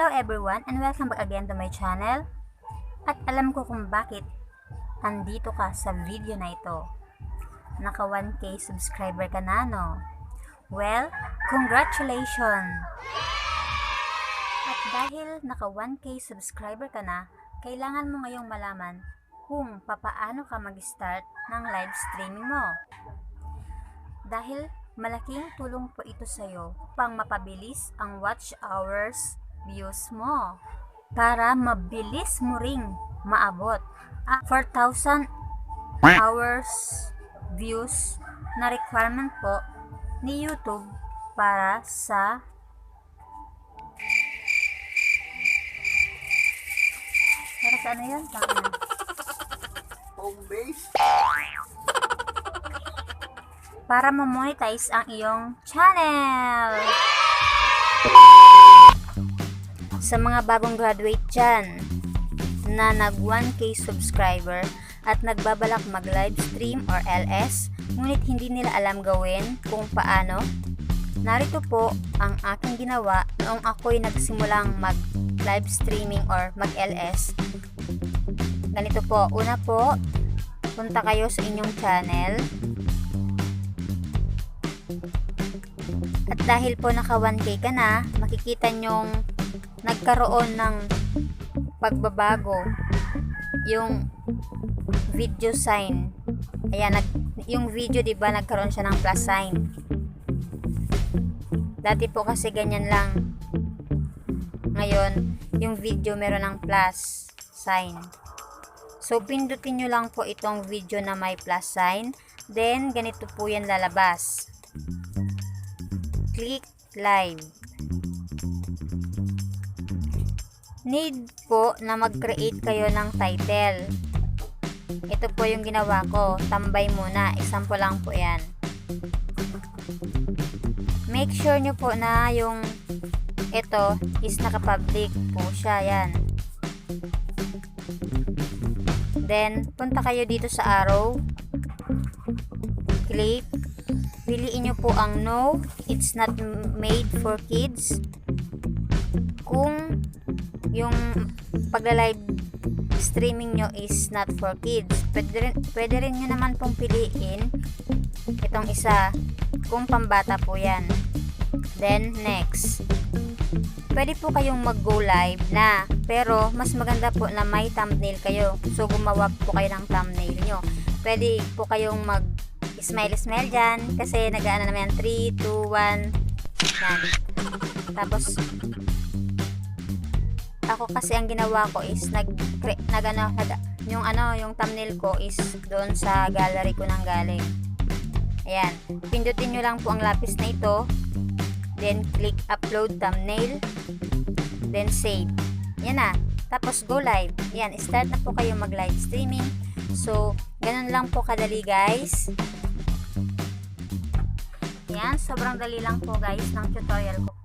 Hello everyone and welcome back again to my channel. At alam ko kung bakit andito ka sa video na ito. Naka 1K subscriber ka na, no? Well, congratulations! At dahil naka 1K subscriber ka na, kailangan mo ngayong malaman kung papaano ka mag-start ng live streaming mo. Dahil malaking tulong po ito sa'yo upang mapabilis ang watch hours views mo para mabilis mo ring maabot ang 4,000 hours views na requirement po ni YouTube para sa ano yan? Home base? Para ma-monetize ang iyong channel. Sa mga bagong graduate dyan na nag 1K subscriber at nagbabalak mag live stream or LS ngunit hindi nila alam gawin kung paano, narito po ang aking ginawa noong ako'y nagsimulang mag live streaming or mag LS. Ganito po, una po, punta kayo sa inyong channel. At dahil po naka 1K ka na, makikita nyong nagkaroon ng pagbabago yung video sign. Ayan, yung video, diba, nagkaroon siya ng plus sign. Dati po kasi ganyan lang. Ngayon, yung video meron ng plus sign. So, pindutin nyo lang po itong video na may plus sign. Then, ganito po yan lalabas. Click live. Need po na mag-create kayo ng title. Ito po yung ginawa ko. Tambay muna. Example lang po yan. Make sure nyo po na yung ito is naka-public po siya. Yan. Then, punta kayo dito sa arrow. Click. Piliin nyo po ang no, it's not made for kids. Kung yung pagla-live streaming nyo is not for kids, pwede rin nyo naman pong piliin itong isa kung pambata po yan. Then next, pwede po kayong mag-go live na, pero mas maganda po na may thumbnail kayo. So gumawa po kayo ng thumbnail nyo. Pwede po kayong mag smile dyan kasi nag-ano naman 3, 2, 1 yan. Tapos ako kasi ang ginawa ko is yung thumbnail ko is doon sa gallery ko nang galing. Ayan, pindutin nyo lang po ang lapis na ito, then click upload thumbnail, then save. Yan na, tapos go live. Yan, start na po kayo mag live streaming. So ganun lang po kadali, guys. Yan, sobrang dali lang po, guys, ng tutorial ko